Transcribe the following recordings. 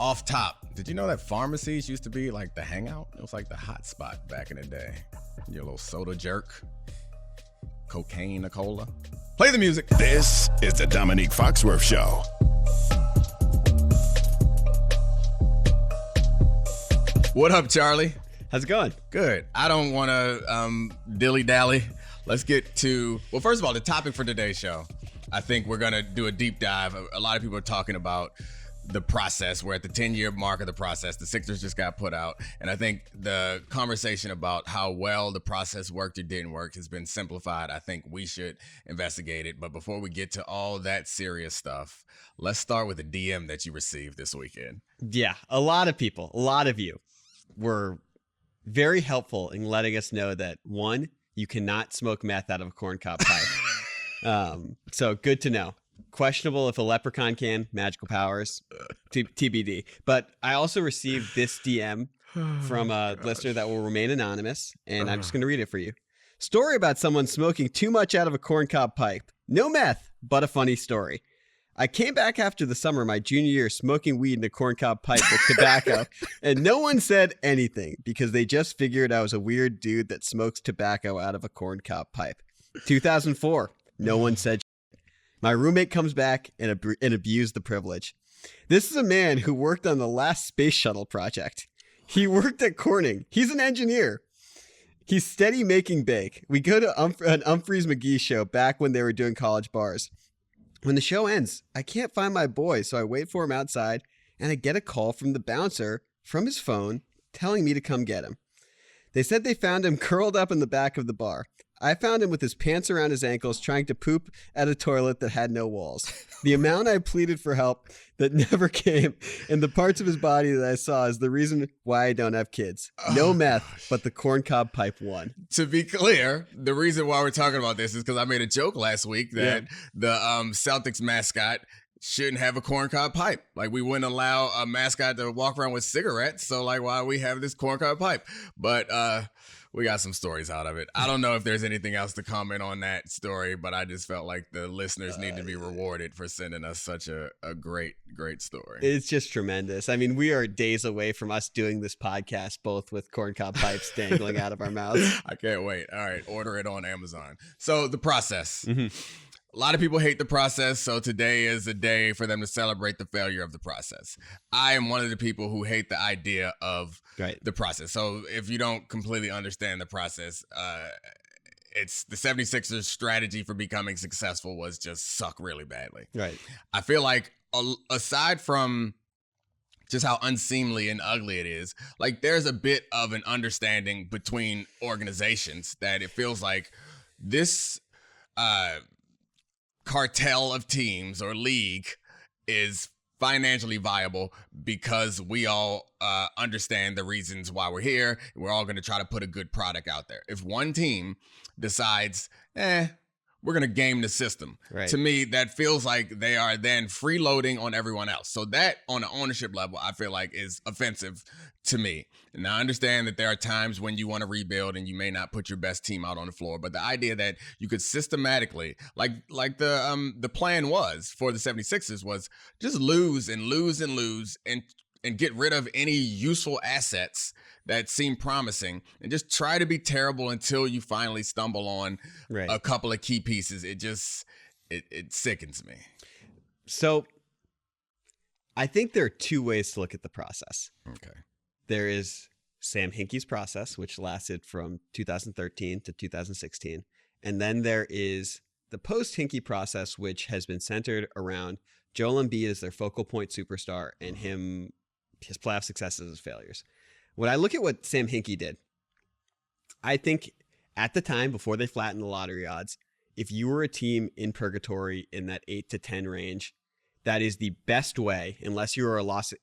Off top, did you know that Pharmacies used to be like the hangout? It was like the hot spot back in the day. Your little soda jerk, cocaine, a cola. Play the music. This is the Domonique Foxworth Show. What up, Charlie? How's it going? Good. I don't want to dilly-dally. Let's get to, well, first of all, the topic for today's show. I think we're going to do a deep dive. A lot of people are talking about the process. We're at the 10-year mark of the process. The Sixers just got put out. And I think the conversation about how well the process worked or didn't work has been simplified. I think we should investigate it. But before we get to all that serious stuff, let's start with the DM that you received this weekend. Yeah, a lot of people, a lot of you were very helpful in letting us know that, one, you cannot smoke meth out of a corncob pipe. So good to know. Questionable if a leprechaun can. Magical powers. TBD. But I also received this DM from a listener that will remain anonymous, and I'm just going to read it for you. Story about someone smoking too much out of a corncob pipe. No meth, but a funny story. I came back after the summer my junior year smoking weed in a corncob pipe with tobacco, and no one said anything because they just figured I was a weird dude that smokes tobacco out of a corncob pipe. 2004, no one said shit. My roommate comes back and abused the privilege. This is a man who worked on the last space shuttle project. He worked at Corning. He's an engineer. He's steady making bake. We go to an Humphreys McGee show back when they were doing college bars. When the show ends, I can't find my boy, so I wait for him outside, and I get a call from the bouncer from his phone telling me to come get him. They said they found him curled up in the back of the bar. I found him with his pants around his ankles trying to poop at a toilet that had no walls. The amount I pleaded for help that never came and the parts of his body that I saw is the reason why I don't have kids. No meth, but the corncob pipe won. To be clear, the reason why we're talking about this is because I made a joke last week that the Celtics mascot shouldn't have a corncob pipe. Like, we wouldn't allow a mascot to walk around with cigarettes. So, like, why we have this corncob pipe? But we got some stories out of it. I don't know if there's anything else to comment on that story, but I just felt like the listeners need to be rewarded for sending us such a great story. It's just tremendous. I mean, we are days away from us doing this podcast, both with corncob pipes dangling out of our mouths. I can't wait. All right, order it on Amazon. So the process. Mm-hmm. A lot of people hate the process, so today is a day for them to celebrate the failure of the process. I am one of the people who hate the idea of the process. So if you don't completely understand the process, it's the 76ers' strategy for becoming successful was just suck really badly. Right. I feel like aside from just how unseemly and ugly it is, like, there's a bit of an understanding between organizations that it feels like this cartel of teams or league is financially viable because we all understand the reasons why we're here. We're all going to try to put a good product out there. If one team decides, we're going to game the system. Right. To me, that feels like they are then freeloading on everyone else. So that, on an ownership level, I feel like is offensive to me. And I understand that there are times when you want to rebuild and you may not put your best team out on the floor. But the idea that you could systematically, like the plan was for the 76ers, was just lose and lose and lose and get rid of any useful assets that seem promising and just try to be terrible until you finally stumble on a couple of key pieces. It sickens me. So I think there are two ways to look at the process. Okay. There is Sam Hinkie's process, which lasted from 2013 to 2016. And then there is the post-Hinkie process, which has been centered around Joel Embiid as their focal point superstar and his playoff successes as failures. When I look at what Sam Hinkie did, I think at the time, before they flattened the lottery odds, if you were a team in purgatory in that 8 to 10 range, that is the best way, unless you're a Los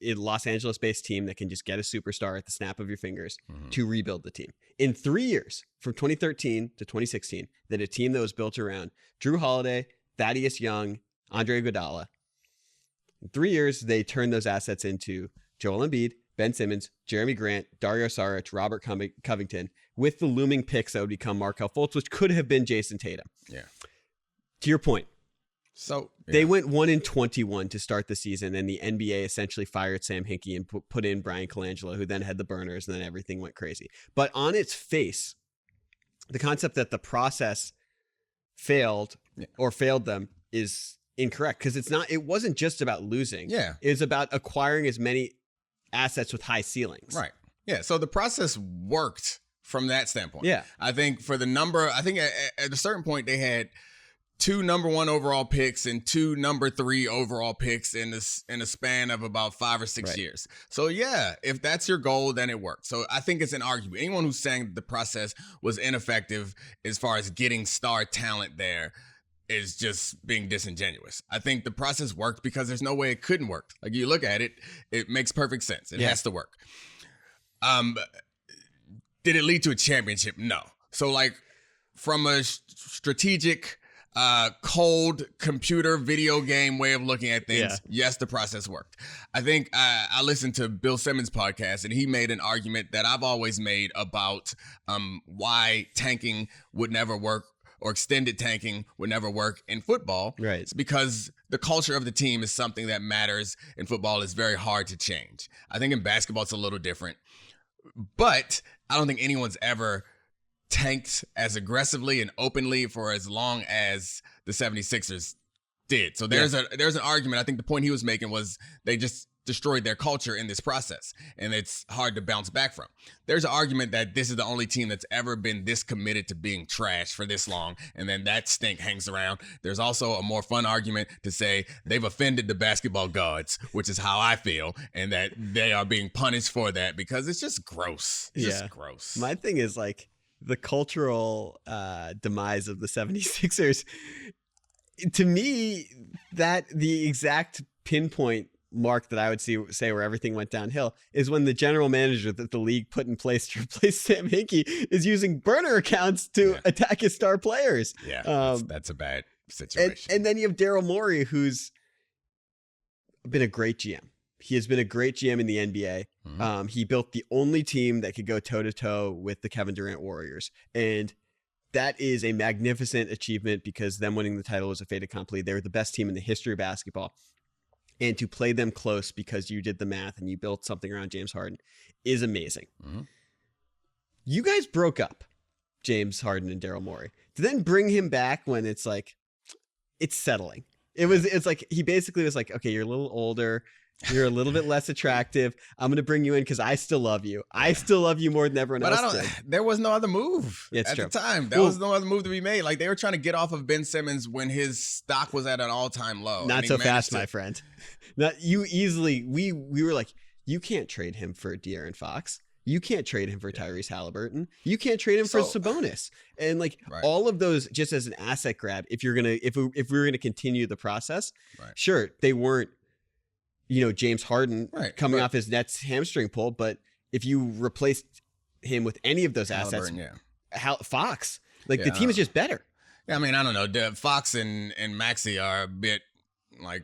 Angeles-based team that can just get a superstar at the snap of your fingers, to rebuild the team. In 3 years, from 2013 to 2016, that a team that was built around Drew Holiday, Thaddeus Young, Andre Iguodala, in 3 years, they turned those assets into Joel Embiid, Ben Simmons, Jeremy Grant, Dario Saric, Robert Covington, with the looming picks that would become Markelle Fultz, which could have been Jason Tatum. Yeah. To your point, So they went 1-21 to start the season, and the NBA essentially fired Sam Hinkie and put in Brian Colangelo, who then had the burners, and then everything went crazy. But on its face, the concept that the process failed them is incorrect, because it wasn't just about losing. Yeah. It's about acquiring as many assets with high ceilings. Right. Yeah. So the process worked from that standpoint. Yeah. I think at a certain point they had 2 number 1 overall picks and 2 number 3 overall picks in a span of about 5 or 6 years. So yeah, if that's your goal, then it worked. So I think it's an argument. Anyone who's saying that the process was ineffective as far as getting star talent there is just being disingenuous. I think the process worked because there's no way it couldn't work. Like, you look at it, it makes perfect sense. It has to work. Did it lead to a championship? No. So like, from a strategic cold computer video game way of looking at things, yes, the process worked. I think I listened to Bill Simmons' podcast, and he made an argument that I've always made about why tanking would never work, or extended tanking would never work in football. Right. It's because the culture of the team is something that matters in football. Is very hard to change. I think in basketball it's a little different, but I don't think anyone's ever tanked as aggressively and openly for as long as the 76ers did. So there's an argument. I think the point he was making was they just destroyed their culture in this process, and it's hard to bounce back from. There's an argument that this is the only team that's ever been this committed to being trash for this long, and then that stink hangs around. There's also a more fun argument to say they've offended the basketball gods, which is how I feel, and that they are being punished for that because it's just gross. It's just gross. My thing is, like, the cultural demise of the 76ers, to me, that the exact pinpoint mark that I would say where everything went downhill is when the general manager that the league put in place to replace Sam Hinkie is using burner accounts to attack his star players. Yeah, that's a bad situation. And then you have Daryl Morey, who's been a great GM. He has been a great GM in the NBA. Mm-hmm. He built the only team that could go toe-to-toe with the Kevin Durant Warriors. And that is a magnificent achievement, because them winning the title was a fait accompli. They were the best team in the history of basketball. And to play them close because you did the math and you built something around James Harden is amazing. Mm-hmm. You guys broke up, James Harden and Daryl Morey, to then bring him back when it's like, it's settling. It's like, he basically was like, okay, you're a little older. You're a little bit less attractive. I'm going to bring you in because I still love you. I still love you more than everyone else did. There was no other move at the time. There was no other move to be made. Like, they were trying to get off of Ben Simmons when his stock was at an all-time low. Not so fast, my friend. Not you easily. We were like, you can't trade him for De'Aaron Fox. You can't trade him for Tyrese Halliburton. You can't trade him for Sabonis. And like all of those, just as an asset grab, if we were gonna continue the process, sure, they weren't, James Harden coming off his Nets hamstring pull, but if you replaced him with any of those assets, Fox, like the team is just better. Yeah, I mean, I don't know. Fox and Maxey are a bit like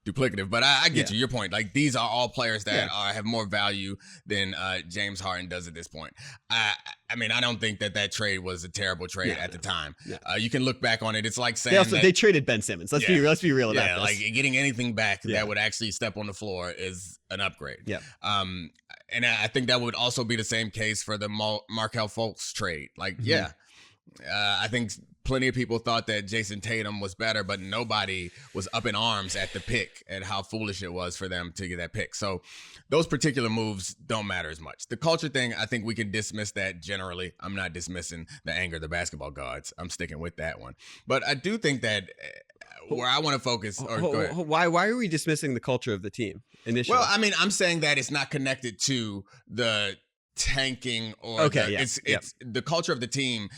duplicative, but I get you. Your point. Like, these are all players that have more value than James Harden does at this point. I mean, I don't think that trade was a terrible trade at the time. Yeah. You can look back on it. It's like saying they traded Ben Simmons. Let's be real about this. Like, getting anything back that would actually step on the floor is an upgrade. Yeah. And I think that would also be the same case for the Markelle Fultz trade. Like, I think plenty of people thought that Jason Tatum was better, but nobody was up in arms at the pick and how foolish it was for them to get that pick. So those particular moves don't matter as much. The culture thing, I think we can dismiss that generally. I'm not dismissing the anger of the basketball gods. I'm sticking with that one. But I do think that where I want to focus, go ahead. Why are we dismissing the culture of the team initially? Well, I mean, I'm saying that it's not connected to the tanking or it's the culture of the team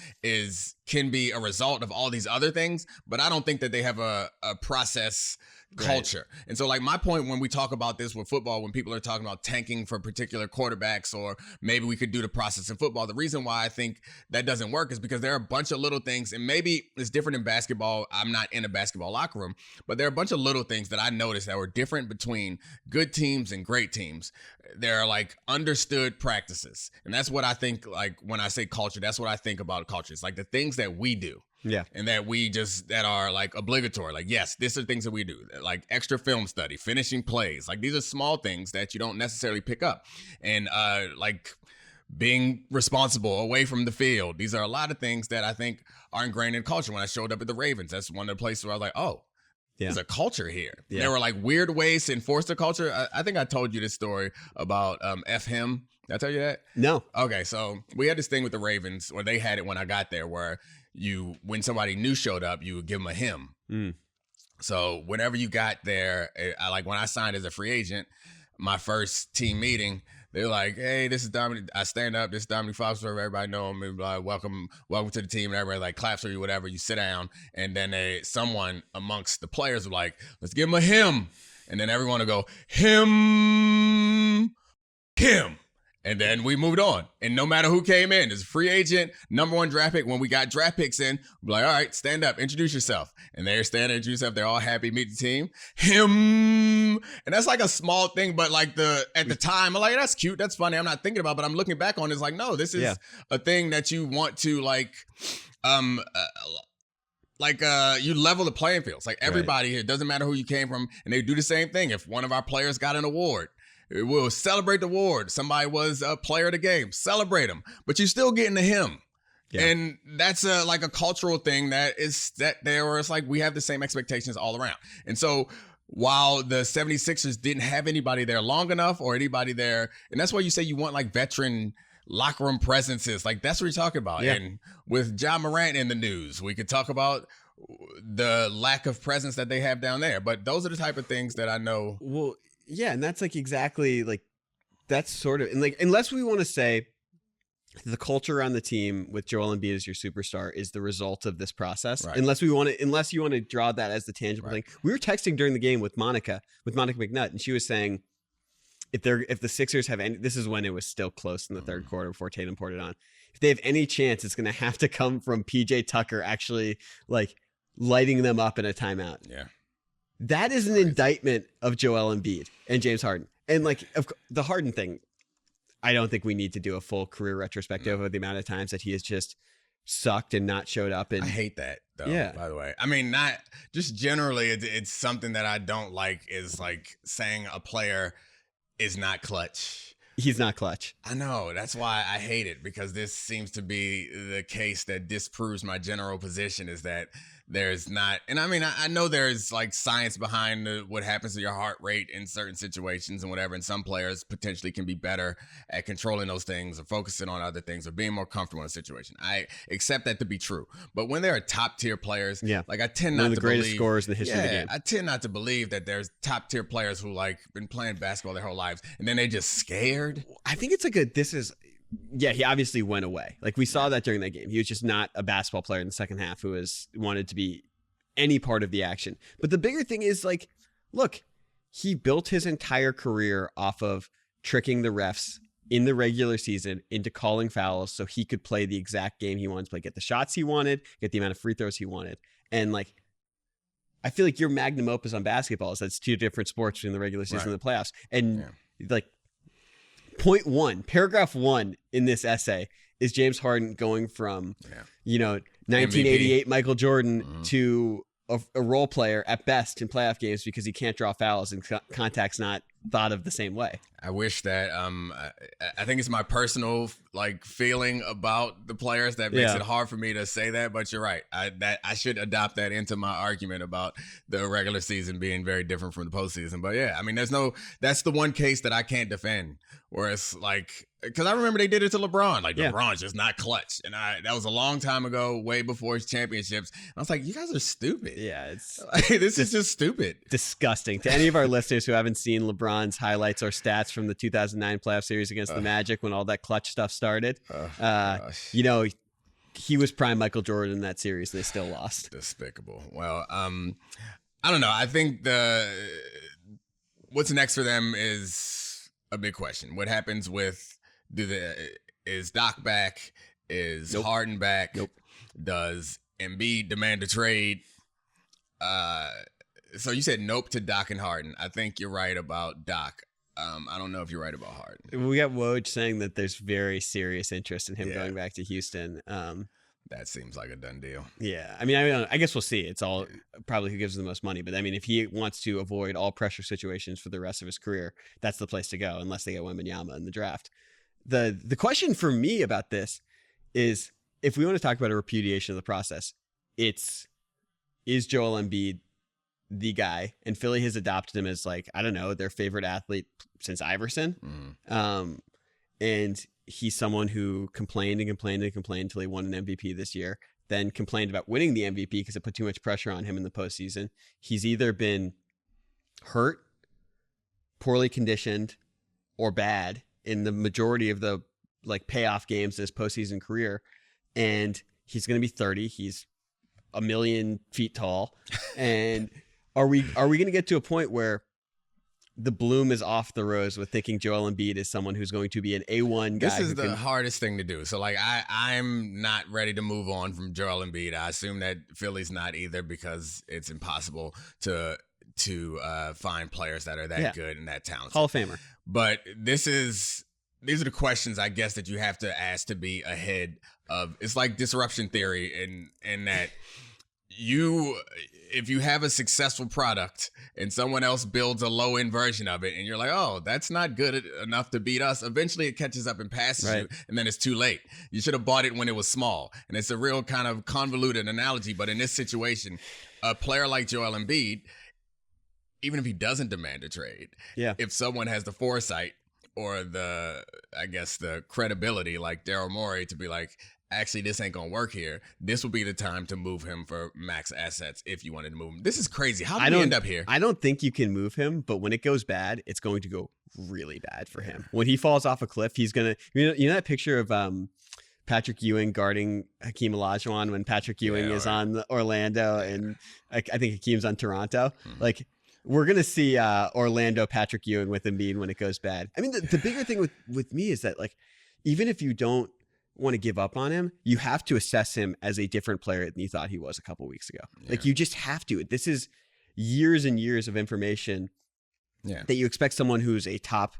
can be a result of all these other things, but I don't think that they have a process culture. And so, like, my point when we talk about this with football, when people are talking about tanking for particular quarterbacks, or maybe we could do the process in football, the reason why I think that doesn't work is because there are a bunch of little things, and maybe it's different in basketball. I'm not in a basketball locker room, but there are a bunch of little things that I noticed that were different between good teams and great teams. There are like understood practices. And that's what I think, like, when I say culture, that's what I think about culture. It's like the things that we do. Yeah. And that are like obligatory. Like, yes, these are things that we do, like extra film study, finishing plays. Like, these are small things that you don't necessarily pick up. And like being responsible away from the field. These are a lot of things that I think are ingrained in culture. When I showed up at the Ravens, that's one of the places where I was like, oh, there's a culture here. Yeah. There were like weird ways to enforce the culture. I think I told you this story about F him. Did I tell you that? No. Okay, so we had this thing with the Ravens, or they had it when I got there, where when somebody new showed up, you would give them a him. So whenever you got there, when I signed as a free agent, my first team meeting, they're like, hey, this is Dominique. I stand up. This is Domonique Foxworth. Everybody know him. And like, welcome to the team. And everybody like claps for you, whatever. You sit down. And then someone amongst the players were like, let's give him a him. And then everyone will go, him. And then we moved on. And no matter who came in, as a free agent, number 1 draft pick, when we got draft picks in, we're like, all right, stand up, introduce yourself. And they're standing, introduce yourself. They're all happy, meet the team. Him. And that's like a small thing, but like at the time, I'm like, that's cute, that's funny. I'm not thinking about it, but I'm looking back on it, it's like, no, this is a thing that you want to you level the playing fields. Like everybody here, it doesn't matter who you came from, and they do the same thing. If one of our players got an award, we'll celebrate the award. Somebody was a player of the game, celebrate them. But you're still getting to him. Yeah. And that's a cultural thing where it's like we have the same expectations all around. And so while the 76ers didn't have anybody there long enough or anybody there, and that's why you say you want like veteran locker room presences. Like that's what you're talking about. Yeah. And with Ja Morant in the news, we could talk about the lack of presence that they have down there. But those are the type of things that I know. Well, yeah, and that's like exactly like that's sort of, and like unless we want to say the culture on the team with Joel Embiid as your superstar is the result of this process. Right. Unless you want to draw that as the tangible thing. We were texting during the game with Monica McNutt, and she was saying if the Sixers have any, this is when it was still close in the third quarter before Tatum poured it on. If they have any chance, it's going to have to come from PJ Tucker actually like lighting them up in a timeout. Yeah. That is an indictment of Joel Embiid and James Harden. And like the Harden thing, I don't think we need to do a full career retrospective of the amount of times that he has just sucked and not showed up. And I hate that though, by the way. I mean, not just generally, it's something that I don't like is like saying a player is not clutch. He's not clutch. I know. That's why I hate it, because this seems to be the case that disproves my general position is that there's not, and I mean, I know there's like science behind what happens to your heart rate in certain situations and whatever, and some players potentially can be better at controlling those things or focusing on other things or being more comfortable in a situation. I accept that to be true. But when there are top tier players, like I tend not to believe, one of the greatest scorers in the history of the game. I tend not to believe that there's top tier players who like been playing basketball their whole lives and then they just scared. I think it's like he obviously went away. Like we saw that during that game. He was just not a basketball player in the second half who wanted to be any part of the action. But the bigger thing is like, look, he built his entire career off of tricking the refs in the regular season into calling fouls so he could play the exact game he wanted to play, get the shots he wanted, get the amount of free throws he wanted. And like, I feel like your magnum opus on basketball is that's two different sports between the regular season and the playoffs. And like, paragraph 1 in this essay is James Harden going from, 1988 MVP. Michael Jordan to a role player at best in playoff games because he can't draw fouls and contact's not thought of the same way. I wish that I think it's my personal like feeling about the players that makes it hard for me to say that, but you're right. I should adopt that into my argument about the regular season being very different from the postseason. But yeah, I mean, that's the one case that I can't defend where it's like, because I remember they did it to LeBron. Like LeBron's just not clutch, and that was a long time ago, way before his championships. And I was like, you guys are stupid. Yeah, it's this is just stupid, disgusting. To any of our listeners who haven't seen LeBron's highlights or stats from the 2009 playoff series against the Magic when all that clutch stuff started, he was prime Michael Jordan in that series. They still lost. Despicable. Well, I don't know. I think what's next for them is a big question. What happens with is Doc back? Is Harden back? Nope. Does Embiid demand a trade? So you said nope to Doc and Harden. I think you're right about Doc. I don't know if you're right about Harden. We got Woj saying that there's very serious interest in him going back to Houston. That seems like a done deal. Yeah. I mean, I don't know. I guess we'll see. It's all probably who gives the most money. But I mean, if he wants to avoid all pressure situations for the rest of his career, that's the place to go, unless they get Wembanyama in the draft. The question for me about this is, if we want to talk about a repudiation of the process, is Joel Embiid the guy? And Philly has adopted him as, like, I don't know, their favorite athlete since Iverson. And he's someone who complained and complained and complained until he won an MVP this year, then complained about winning the MVP because it put too much pressure on him in the postseason. He's either been hurt, poorly conditioned, or bad in the majority of the like payoff games in his postseason career. And he's going to be 30. He's a million feet tall. And are we going to get to a point where the bloom is off the rose with thinking Joel Embiid is someone who's going to be an A1 guy? This is the hardest thing to do. So, like, I'm not ready to move on from Joel Embiid. I assume that Philly's not either, because it's impossible to find players that are that good and that talented. Hall of Famer. But these are the questions, I guess, that you have to ask to be ahead of. It's like disruption theory in that if you have a successful product and someone else builds a low end version of it and you're like, oh, that's not good enough to beat us, eventually it catches up and passes you, and then it's too late. You should have bought it when it was small. And it's a real kind of convoluted analogy, but in this situation, a player like Joel Embiid, even if he doesn't demand a trade, if someone has the foresight or the credibility like Daryl Morey to be like, actually, this ain't going to work here, this will be the time to move him for max assets if you wanted to move him. This is crazy. How did we end up here? I don't think you can move him, but when it goes bad, it's going to go really bad for him. When he falls off a cliff, he's going to, you know that picture of Patrick Ewing guarding Hakeem Olajuwon when Patrick Ewing is on Orlando and I think Hakeem's on Toronto? Like, we're going to see Orlando Patrick Ewing with Embiid when it goes bad. I mean, the bigger thing with me is that, like, even if you don't want to give up on him, you have to assess him as a different player than you thought he was a couple weeks ago. Like, you just have to. This is years and years of information that you expect someone who's a top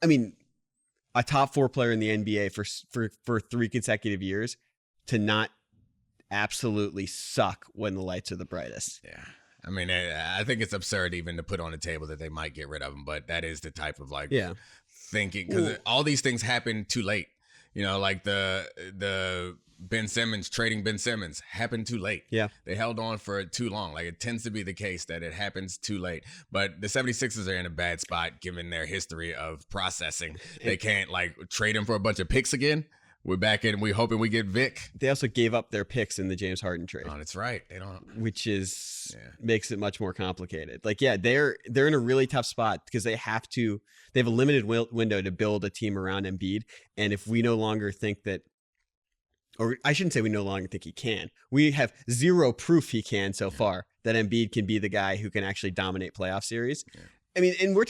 4 player in the NBA for 3 consecutive years to not absolutely suck when the lights are the brightest. Yeah. I mean, I think it's absurd even to put on the table that they might get rid of him, but that is the type of thinking, because all these things happen too late. You know, like the Ben Simmons, trading Ben Simmons happened too late. Yeah. They held on for too long. Like, it tends to be the case that it happens too late. But the 76ers are in a bad spot given their history of processing. They can't, like, trade him for a bunch of picks again. We're back in. We're hoping we get Vic. They also gave up their picks in the James Harden trade. Oh, that's right. They don't. Which is makes it much more complicated. Like, they're in a really tough spot because they have a limited window to build a team around Embiid. And if we no longer think that, or I shouldn't say we no longer think he can, we have zero proof he can so far that Embiid can be the guy who can actually dominate playoff series. Yeah. I mean, and we're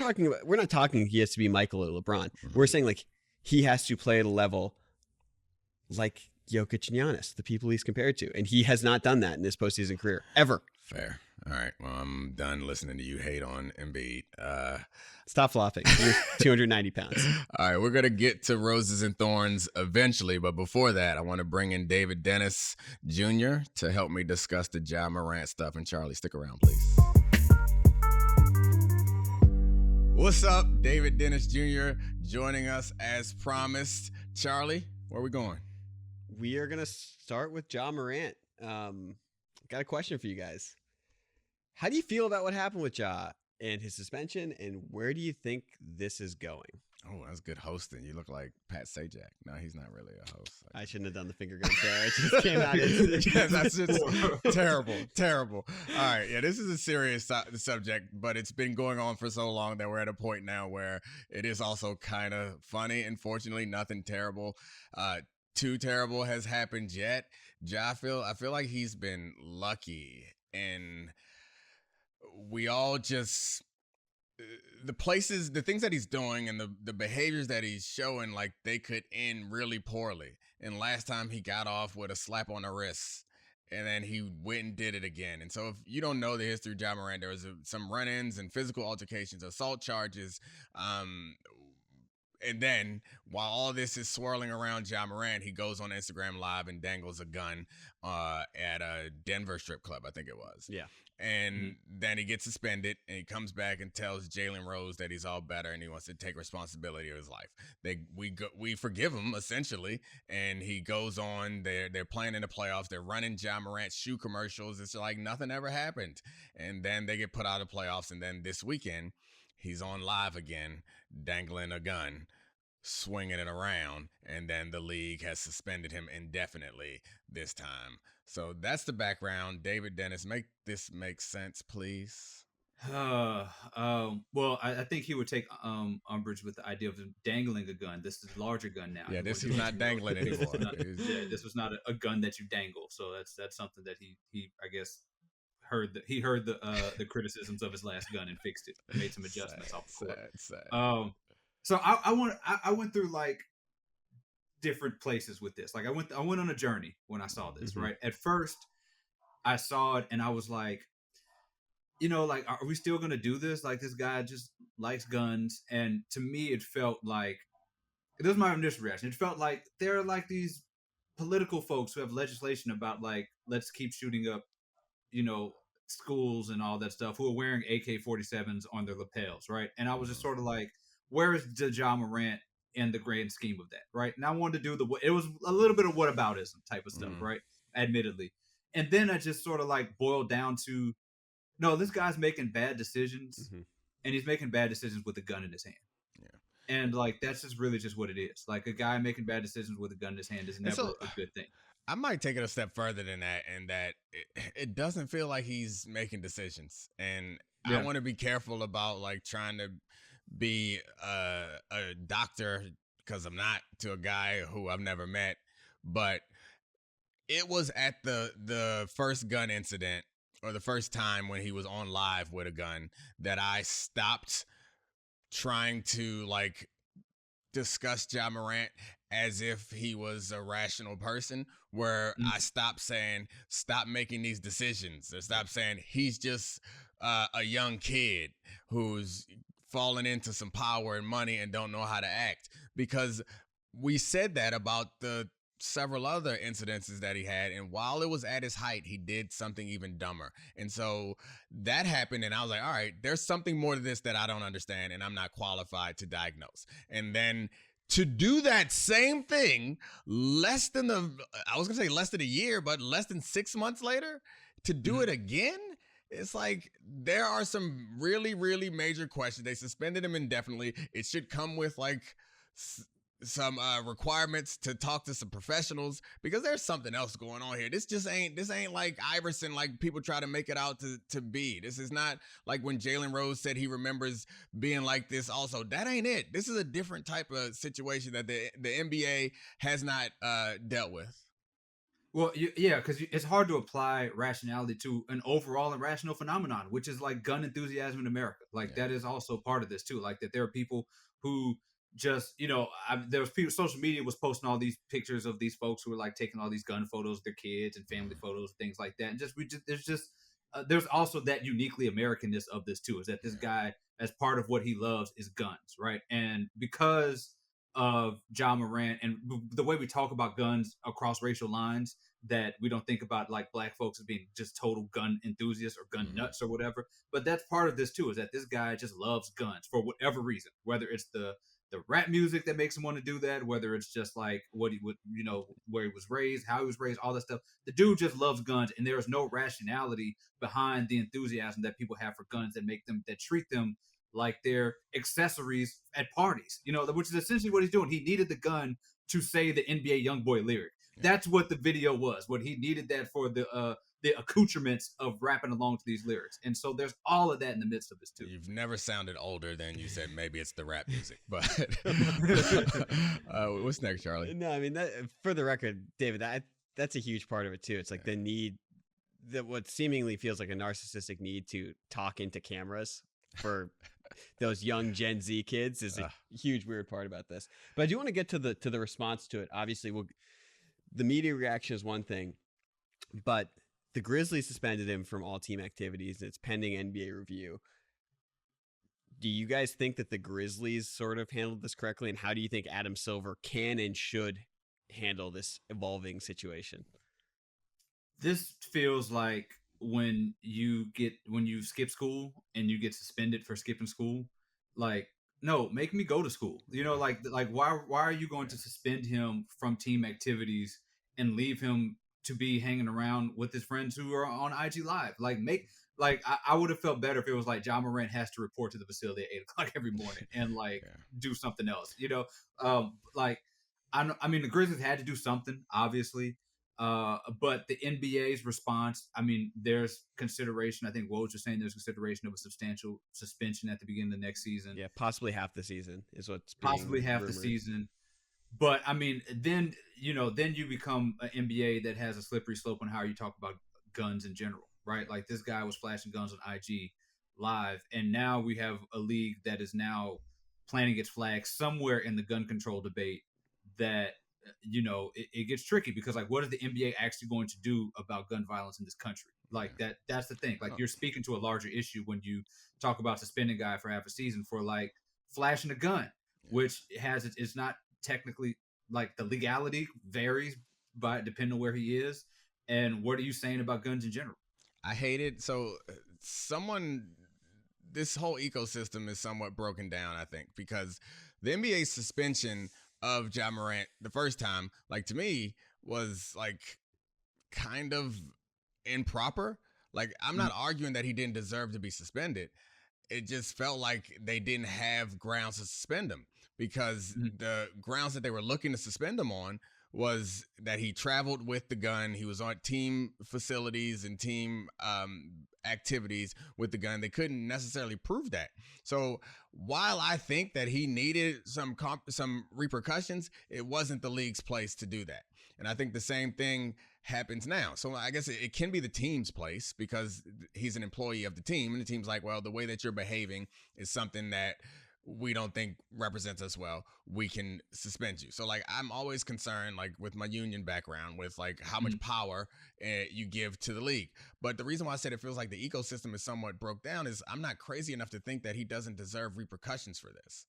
not talking he has to be Michael or LeBron. Mm-hmm. We're saying, like, he has to play at a level like Jokic and Giannis, the people he's compared to. And he has not done that in his postseason career, ever. Fair. All right. Well, I'm done listening to you hate on Embiid. Stop flopping. You're 290 pounds. All right. We're going to get to Roses and Thorns eventually. But before that, I want to bring in David Dennis Jr. to help me discuss the Ja Morant stuff. And Charlie, stick around, please. What's up? David Dennis Jr. joining us as promised. Charlie, where are we going? We are going to start with Ja Morant. Got a question for you guys. How do you feel about what happened with Ja and his suspension, and where do you think this is going? Oh, that's good hosting. You look like Pat Sajak. No, he's not really a host. I shouldn't have done the finger guns there. It just came out. That's just terrible. All right. Yeah, this is a serious subject, but it's been going on for so long that we're at a point now where it is also kind of funny. And fortunately, nothing terrible. Too terrible has happened yet. I feel like he's been lucky, and we all just the things that he's doing and the behaviors that he's showing, like, they could end really poorly. And last time he got off with a slap on the wrist, and then he went and did it again. And so if you don't know the history of Ja Morant, there was some run-ins and physical altercations, assault charges, and then while all this is swirling around Ja Morant, he goes on Instagram Live and dangles a gun at a Denver strip club, I think it was. Yeah. And then he gets suspended, and he comes back and tells Jalen Rose that he's all better and he wants to take responsibility of his life. We forgive him essentially, and he goes on. They're playing in the playoffs. They're running Ja Morant shoe commercials. It's like nothing ever happened, and then they get put out of the playoffs. And then this weekend, he's on live again, dangling a gun, swinging it around, and then the league has suspended him indefinitely this time. So that's the background. David Dennis, make this make sense, please. Well, I think he would take umbrage with the idea of dangling a gun. This is a larger gun now. Yeah, this is not dangling anymore. This was not a gun that you dangle. So that's something that he I guess heard the criticisms of his last gun and fixed it. Made some adjustments off the court. Sad. So I went through like different places with this. Like I went on a journey when I saw this, right? At first I saw it and I was like, like, are we still going to do this? Like, this guy just likes guns. And to me, it felt like, this was my initial reaction. It felt like there are like these political folks who have legislation about like, let's keep shooting up, schools and all that stuff, who are wearing AK-47s on their lapels, right? And I was just sort of like, where is the Ja Morant in the grand scheme of that, right? And I wanted to do it was a little bit of whataboutism type of stuff, right? Admittedly. And then I just sort of like boiled down to, no, this guy's making bad decisions, and he's making bad decisions with a gun in his hand. Yeah. And like, that's just really just what it is. Like, a guy making bad decisions with a gun in his hand is never a good thing. I might take it a step further than that, and that it doesn't feel like he's making decisions. And I want to be careful about like trying to be a doctor, because I'm not, to a guy who I've never met. But it was at the first gun incident, or the first time when he was on live with a gun, that I stopped trying to like discuss Ja Morant as if he was a rational person, where I stopped saying, stop making these decisions, or stop saying he's just a young kid who's fallen into some power and money and don't know how to act. Because we said that about the several other incidences that he had, and while it was at his height, he did something even dumber. And so that happened, and I was like, all right, there's something more to this that I don't understand, and I'm not qualified to diagnose. And then to do that same thing less than a year, but less than 6 months later, to do it again, it's like there are some really, really major questions. They suspended him indefinitely. It should come with like some requirements to talk to some professionals, because there's something else going on here. This ain't like Iverson, like people try to make it out to be. This is not like when Jalen Rose said he remembers being like this also. That ain't it. This is a different type of situation that the NBA has not dealt with. Well, yeah, because it's hard to apply rationality to an overall irrational phenomenon, which is like gun enthusiasm in America. Like that is also part of this too. Like that there are people who just, there was people, social media was posting all these pictures of these folks who were like taking all these gun photos of their kids and family photos, things like that. And there's also that uniquely Americanness of this too, is that this guy, as part of what he loves, is guns, right? And because of Ja Morant and the way we talk about guns across racial lines, that we don't think about like black folks as being just total gun enthusiasts or gun nuts or whatever. But that's part of this too, is that this guy just loves guns for whatever reason, whether it's the rap music that makes him want to do that, whether it's just like what he would, where he was raised, how he was raised, all that stuff. The dude just loves guns, and there is no rationality behind the enthusiasm that people have for guns that treat them like they're accessories at parties, which is essentially what he's doing. He needed the gun to say the NBA Youngboy lyric. That's what the video was. What he needed that for the accoutrements of rapping along to these lyrics. And so there's all of that in the midst of this too. You've never sounded older than you said. Maybe it's the rap music, but what's next, Charlie? No, I mean, for the record, David, that's a huge part of it too. It's like the need, that what seemingly feels like a narcissistic need to talk into cameras for those young Gen Z kids is a huge weird part about this. But I do want to get to the response to it. Obviously, the media reaction is one thing, but the Grizzlies suspended him from all team activities, and it's pending NBA review. Do you guys think that the Grizzlies sort of handled this correctly? And how do you think Adam Silver can and should handle this evolving situation? This feels like when you skip school and you get suspended for skipping school. Like, no, make me go to school. Like why are you going to suspend him from team activities and leave him to be hanging around with his friends who are on IG Live? I would have felt better if it was like Ja Morant has to report to the facility at 8 o'clock every morning and do something else. I mean, the Grizzlies had to do something, obviously. But the NBA's response, I mean, there's consideration. I think Woj was saying there's consideration of a substantial suspension at the beginning of the next season. Yeah, possibly half the season is what's possibly half rumored. The season. But I mean, then you become an NBA that has a slippery slope on how you talk about guns in general, right? Like this guy was flashing guns on IG Live, and now we have a league that is now planting its flag somewhere in the gun control debate that it gets tricky because like what is the NBA actually going to do about gun violence in this country? Like that's the thing. Like you're speaking to a larger issue when you talk about suspending a guy for half a season for like flashing a gun, which it's not technically, like, the legality varies by depending on where he is. And what are you saying about guns in general? I hate it. So this whole ecosystem is somewhat broken down, I think, because the NBA suspension of Ja Morant the first time, like, to me, was like kind of improper. Like, I'm not arguing that he didn't deserve to be suspended. It just felt like they didn't have grounds to suspend him because the grounds that they were looking to suspend him on was that he traveled with the gun. He was on team facilities and team activities with the gun. They couldn't necessarily prove that. So while I think that he needed some repercussions, it wasn't the league's place to do that. And I think the same thing happens now. So I guess it can be the team's place because he's an employee of the team. And the team's like, well, the way that you're behaving is something that we don't think represents us well. We can suspend you. So like, I'm always concerned, like with my union background, with like how much power you give to the league. But the reason why I said it feels like the ecosystem is somewhat broke down is I'm not crazy enough to think that he doesn't deserve repercussions for this.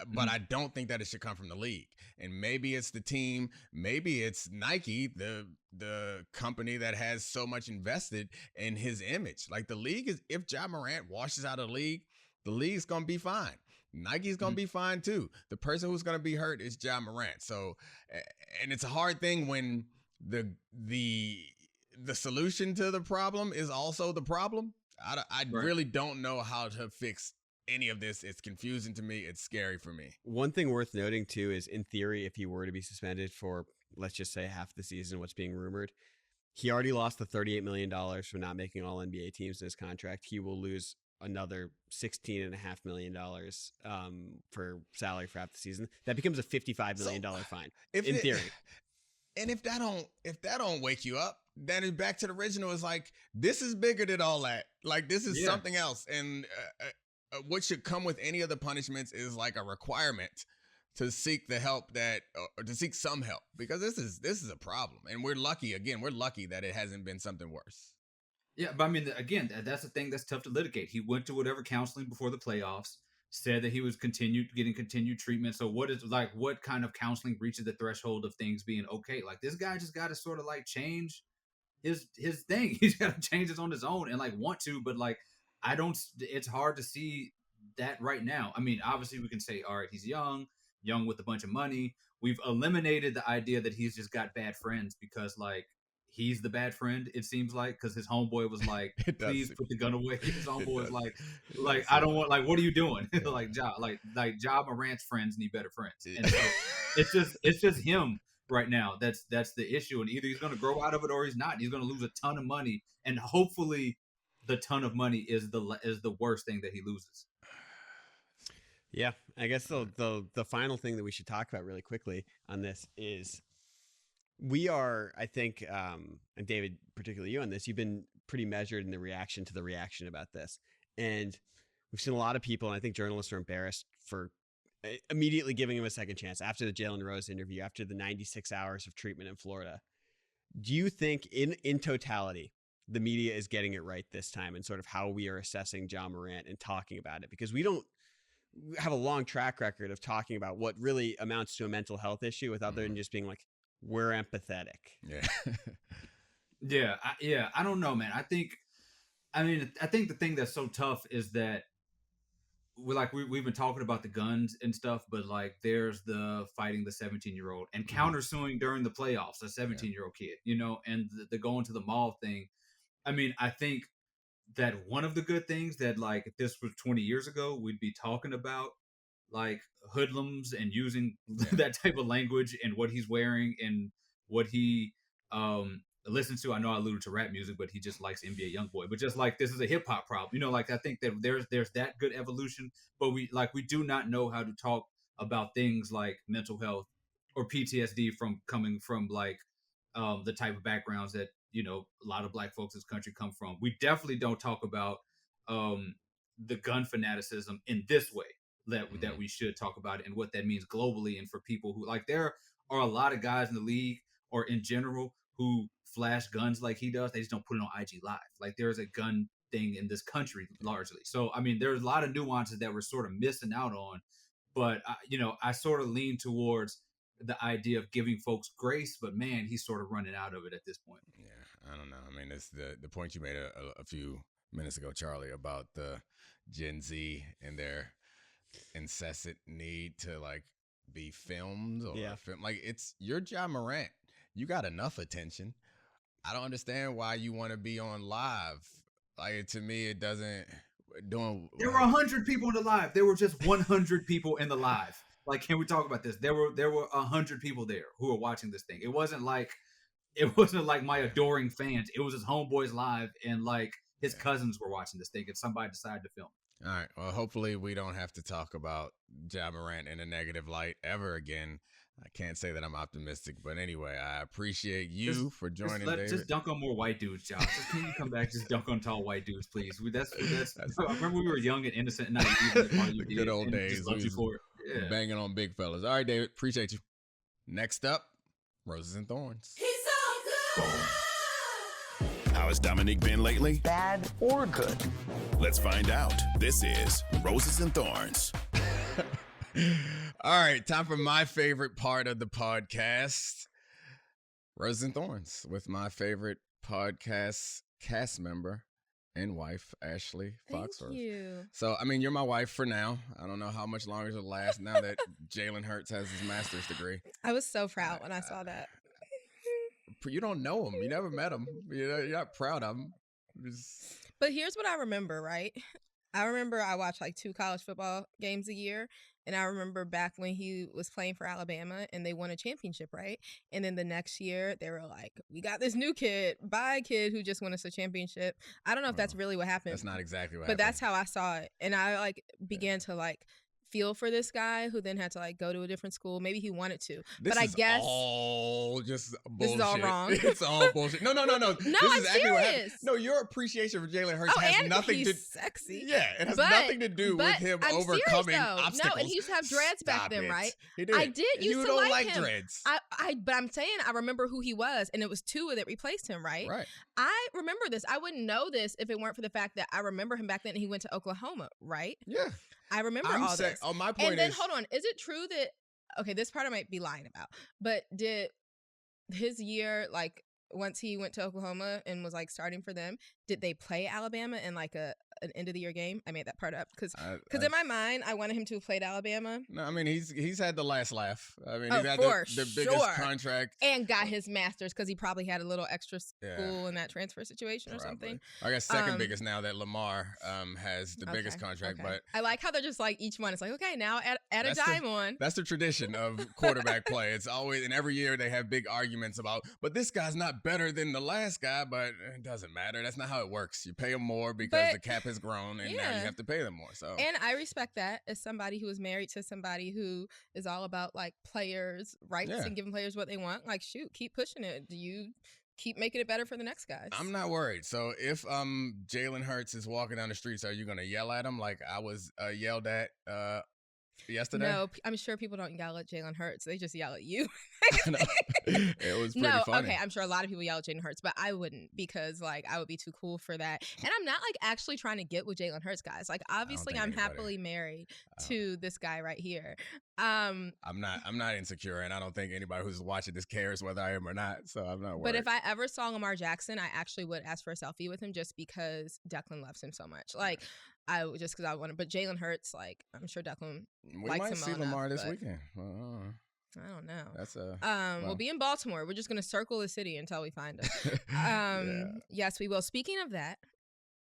But I don't think that it should come from the league. And maybe it's the team, maybe it's Nike, the company that has so much invested in his image. Like the league is, if Ja Morant washes out of the league's going to be fine. Nike's going to be fine too. The person who's going to be hurt is Ja Morant. So, and it's a hard thing when the solution to the problem is also the problem. I really don't know how to fix any of this. It's confusing to me. It's scary for me. One thing worth noting too is, in theory, if he were to be suspended for, let's just say, half the season, what's being rumored, he already lost the $38 million for not making all NBA teams in his contract. He will lose another $16.5 million for salary for half the season. That becomes a $55 million fine in theory. And if that don't wake you up, then it's back to the original. It's like, this is bigger than all that. Like, this is something else. And what should come with any of the punishments is like a requirement to seek the help or to seek some help, because this is a problem. And we're lucky that it hasn't been something worse. Yeah, but I mean, again, that's the thing that's tough to litigate. He went to whatever counseling before the playoffs, said that he was getting continued treatment. So what kind of counseling reaches the threshold of things being okay? Like, this guy just got to sort of like change his thing. He's got to change it on his own and like want to, but like, it's hard to see that right now. I mean, obviously we can say, all right, he's young with a bunch of money. We've eliminated the idea that he's just got bad friends because like, he's the bad friend, it seems like, because his homeboy was like, please put the gun away. His homeboy was like, I don't want, like, what are you doing? like Ja Morant's friends need better friends. And so it's just him right now. That's the issue. And either he's going to grow out of it or he's not. He's going to lose a ton of money. And hopefully the ton of money is the worst thing that he loses. Yeah, I guess the final thing that we should talk about really quickly on this is, we are, I think, and David, particularly you on this, you've been pretty measured in the reaction to the reaction about this. And we've seen a lot of people, and I think journalists are embarrassed for immediately giving him a second chance after the Jalen Rose interview, after the 96 hours of treatment in Florida. Do you think in totality, the media is getting it right this time and sort of how we are assessing Ja Morant and talking about it? Because we don't have a long track record of talking about what really amounts to a mental health issue with other than just being like, we're empathetic. Yeah. I don't know, man. I think the thing that's so tough is that we've been talking about the guns and stuff, but like there's the fighting the 17-year-old and countersuing during the playoffs, a 17-year-old kid, and the going to the mall thing. I mean, I think that one of the good things that, like, if this was 20 years ago, we'd be talking about like hoodlums and using that type of language and what he's wearing and what he listens to. I know I alluded to rap music, but he just likes NBA YoungBoy. But just like this is a hip hop problem, like I think that there's that good evolution, but we do not know how to talk about things like mental health or PTSD from coming from like the type of backgrounds that a lot of Black folks in this country come from. We definitely don't talk about the gun fanaticism in this way that we should talk about it and what that means globally, and for people who like, there are a lot of guys in the league or in general who flash guns like he does. They just don't put it on IG Live. Like, there's a gun thing in this country largely. So I mean, there's a lot of nuances that we're sort of missing out on, but I sort of lean towards the idea of giving folks grace, but man, he's sort of running out of it at this point. Yeah, I don't know. I mean, it's the point you made a few minutes ago, Charlie, about the Gen Z and their incessant need to like be filmed or film. Like, you're Ja Morant. You got enough attention. I don't understand why you want to be on live. Like, to me, it doesn't. There were 100 people in the live. There were just 100 people in the live. Like, can we talk about this? There were 100 people there who were watching this thing. It wasn't like my adoring fans. It was his homeboys live, and like his cousins were watching this thing, and somebody decided to film. All right. Well, hopefully we don't have to talk about Ja Morant in a negative light ever again. I can't say that I'm optimistic, but anyway, I appreciate you for joining. Just dunk on more white dudes, Josh. Can you come back? Just dunk on tall white dudes, please. That's I remember we were young and innocent and naive. The good old days. Banging on big fellas. All right, David. Appreciate you. Next up, Roses and Thorns. He's so good. How has Domonique been lately? Bad or good? Let's find out. This is Roses and Thorns. All right, time for my favorite part of the podcast, Roses and Thorns, with my favorite podcast cast member and wife, Ashley Foxworth. Thank you. So, I mean, you're my wife for now. I don't know how much longer it'll last now that Jalen Hurts has his master's degree. I was so proud when I saw that. You don't know him. You never met him. You're not proud of him. But here's what I remember, right? I remember I watched like 2 college football games a year. And I remember back when he was playing for Alabama and they won a championship, right? And then the next year they were like, we got this new kid, by a kid who just won us a championship. I don't know if that's really what happened. That's not exactly what happened. But happened. that's how I saw it. And I like began to like feel for this guy who then had to like go to a different school. Maybe he wanted to, but I guess all just bullshit. This is all wrong. It's all bullshit. No. No, this I'm is exactly serious. What happened. No, your appreciation for Jalen Hurts has and nothing he's to. Sexy. Yeah, it has nothing to do with him I'm overcoming serious, obstacles. No, and he used to have dreads back then, right? He did. I did. You don't like him. Dreads. But I'm saying I remember who he was, and it was Tua that replaced him, right? Right. I remember this. I wouldn't know this if it weren't for the fact that I remember him back then, and he went to Oklahoma, right? Yeah. I remember all this. Oh, my point and then is, hold on. Is it true that? Okay, this part I might be lying about, but did his year, like once he went to Oklahoma and was like starting for them, did they play Alabama in like an end of the year game? I made that part up because in my mind I wanted him to have played Alabama. No, I mean he's had the last laugh. I mean, he's had the biggest contract and got his master's because he probably had a little extra school in that transfer situation or something. I guess second biggest now that Lamar has the biggest contract. Okay. But I like how they're just like each one. It's like, okay, now add a dime on. That's the tradition of quarterback play. It's always, and every year they have big arguments about, but this guy's not better than the last guy. But it doesn't matter. That's not how it works. You pay them more because the cap has grown, and now you have to pay them more. So, and I respect that as somebody who is married to somebody who is all about like players' rights and giving players what they want. Like, shoot, keep pushing it. Do you keep making it better for the next guys? I'm not worried. So if Jalen Hurts is walking down the streets, are you gonna yell at him like I was yelled at yesterday? No, I'm sure people don't yell at Jalen Hurts. They just yell at you. No. It was pretty funny. Okay, I'm sure a lot of people yell at Jalen Hurts, but I wouldn't because like I would be too cool for that. And I'm not like actually trying to get with Jalen Hurts, guys. Like obviously I'm happily married to this guy right here. I'm not insecure, and I don't think anybody who's watching this cares whether I am or not. So I'm not worried. But if I ever saw Lamar Jackson, I actually would ask for a selfie with him just because Declan loves him so much. Like I would just because I want to. But Jalen Hurts, like I'm sure Declan likes him. We might see Lamar this weekend. I don't know. That's we'll be in Baltimore. We're just gonna circle the city until we find him. Yes, we will. Speaking of that,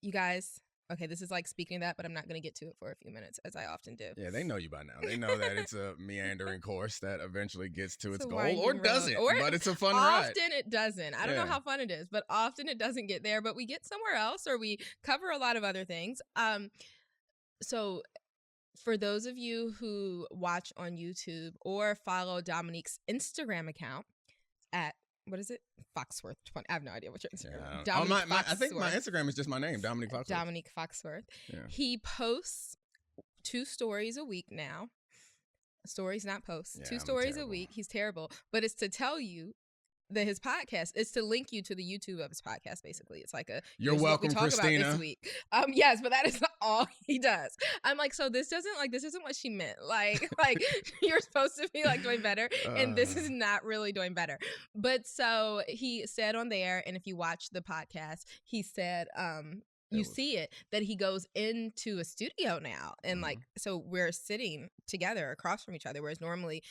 you guys. Okay, this is like speaking of that, but I'm not gonna get to it for a few minutes as I often do. Yeah, they know you by now. They know that it's a meandering course that eventually gets to its goal, winding or road. doesn't. But it's a fun often ride. Often it doesn't. I don't know how fun it is, but often it doesn't get there. But we get somewhere else, or we cover a lot of other things. So. For those of you who watch on YouTube or follow Domonique's Instagram account at, what is it? Foxworth 20. I have no idea what your Instagram is. I think my Instagram is just my name, Domonique Foxworth. Domonique Foxworth. Yeah. He posts 2 stories a week now. Stories, not posts. Yeah, 2 stories a week. He's terrible. But it's to tell you that his podcast is to link you to the YouTube of his podcast. Basically, it's like you're welcome, what we talk Christina. About this week. Yes, but that is all he does. I'm like, so this isn't what she meant. Like you're supposed to be like doing better, and this is not really doing better. But so he said on there, and if you watch the podcast, he said, you see it that he goes into a studio now, and like so we're sitting together across from each other, whereas normally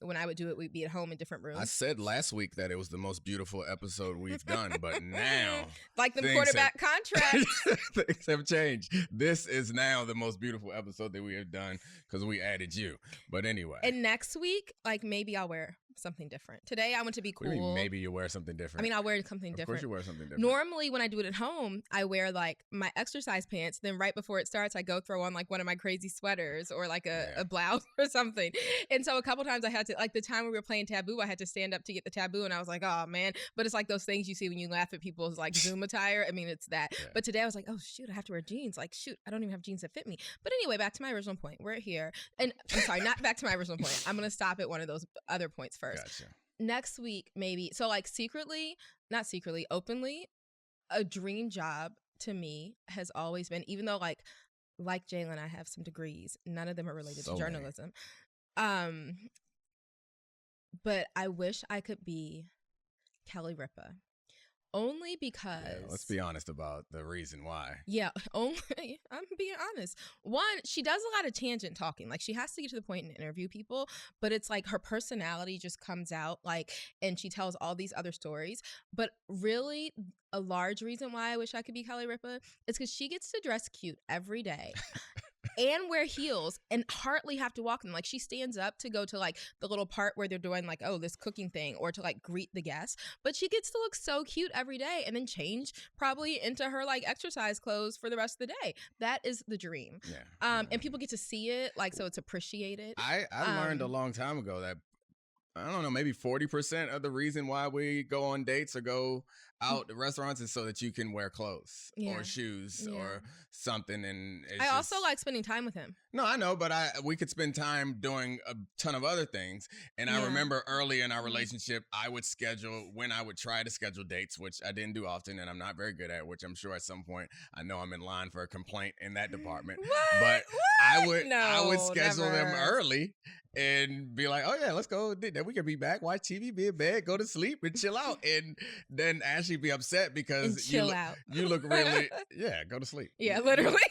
when I would do it, we'd be at home in different rooms. I said last week that it was the most beautiful episode we've done, but now like the quarterback contract things have changed. This is now the most beautiful episode that we have done because we added you. But anyway, and next week, like maybe I'll wear something different. Today I want to be cool. What do you mean, maybe you wear something different? I mean, I'll wear something different. Of course you wear something different. Normally when I do it at home, I wear like my exercise pants. Then right before it starts, I go throw on like one of my crazy sweaters or like a blouse or something. And so a couple times I had to, like the time we were playing Taboo, I had to stand up to get the Taboo, and I was like, oh man. But it's like those things you see when you laugh at people's like Zoom attire. I mean, it's that. Yeah. But today I was like, oh shoot, I have to wear jeans. Like shoot, I don't even have jeans that fit me. But anyway, back to my original point. We're here. And I'm sorry, not back to my original point. I'm going to stop at one of those other points first. Gotcha. Next week, maybe. So like openly, a dream job to me has always been, even though like Jalen, I have some degrees, none of them are related to journalism. But I wish I could be Kelly Ripa. Only because... Yeah, let's be honest about the reason why. Yeah, I'm being honest. One, she does a lot of tangent talking. Like, she has to get to the point and interview people, but it's like her personality just comes out, like, and she tells all these other stories. But really, a large reason why I wish I could be Kelly Ripa is because she gets to dress cute every day. And wear heels and hardly have to walk them. Like she stands up to go to like the little part where they're doing like, oh, this cooking thing, or to like greet the guests. But she gets to look so cute every day and then change probably into her like exercise clothes for the rest of the day. That is the dream. Yeah. And people get to see it, like, so it's appreciated. I learned a long time ago that, I don't know, maybe 40% of the reason why we go on dates or go out to restaurants is so that you can wear clothes or shoes or something. And I also like spending time with him. No, I know, but we could spend time doing a ton of other things. And I remember early in our relationship, I would try to schedule dates, which I didn't do often, and I'm not very good at, which I'm sure at some point I know I'm in line for a complaint in that department. But I would schedule them early and be like, oh yeah, let's go. Then we could be back, watch TV, be in bed, go to sleep, and chill out. And then Ashley be upset because you look really, go to sleep. Yeah, literally.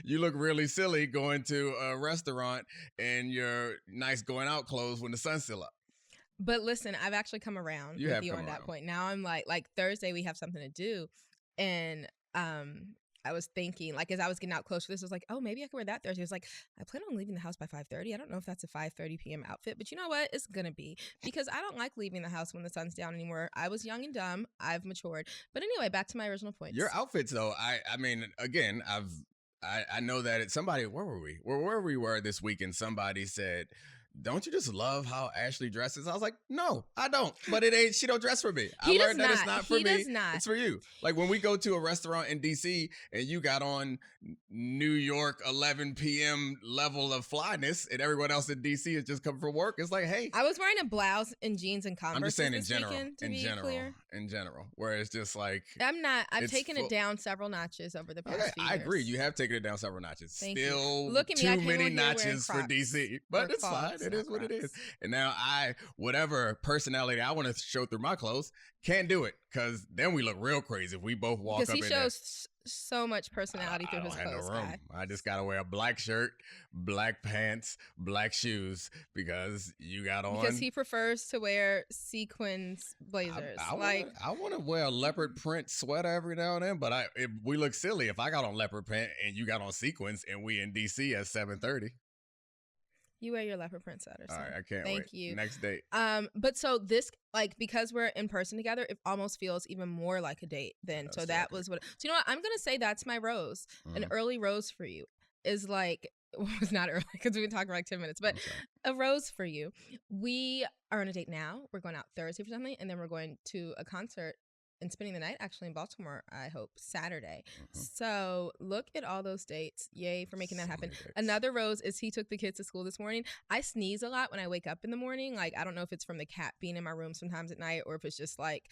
You look really silly going to a restaurant in your nice going out clothes when the sun's still up. But listen, I've actually come around with you on that point. Now I'm like Thursday we have something to do, and I was thinking, like, as I was getting out closer, this was like, oh, maybe I could wear that Thursday. I was like, I plan on leaving the house by 5:30. I don't know if that's a 5:30 p.m. outfit, but you know what? It's going to be, because I don't like leaving the house when the sun's down anymore. I was young and dumb. I've matured. But anyway, back to my original points. Your outfits, though, I mean, again, I know that somebody, where we were this weekend, somebody said, don't you just love how Ashley dresses? I was like, no, I don't. But she don't dress for me. He I does learned that it's not for He me. does not. It's for you. Like when we go to a restaurant in DC and you got on New York 11 p.m. level of flyness and everyone else in DC is just coming from work. It's like, hey. I was wearing a blouse and jeans and Converse. I'm just saying in this general. weekend, In general. Where it's just like. I've taken it down several notches over the past few years. I agree. You have taken it down several notches. Thank Still you. Look at me, I too came many on here wearing notches for Crocs. DC. But Or it's fine. Crocs, It not is what it is. Crocs. And now whatever personality I want to show through my clothes, can't do it. Because then we look real crazy if we both walk up in there. Because he shows so much personality through his clothes. I just got to wear a black shirt, black pants, black shoes because you got on. Because he prefers to wear sequins blazers. I want to wear a leopard print sweater every now and then, but we look silly if I got on leopard print and you got on sequins and we in DC at 7:30. You wear your leopard print sweater. All right, I can't wait. Thank you. Next date. But so this, because we're in person together, it almost feels even more like a date then. So that was what. So you know what? I'm gonna say that's my rose. An early rose for you is like. Well, it's not early because we've been talking for like 10 minutes, but a rose for you. We are on a date now. We're going out Thursday for something, and then we're going to a concert and spending the night actually in Baltimore, I hope, Saturday. So look at all those dates. Yay for making that happen. Another rose is he took the kids to school this morning. I sneeze a lot when I wake up in the morning. Like, I don't know if it's from the cat being in my room sometimes at night or if it's just like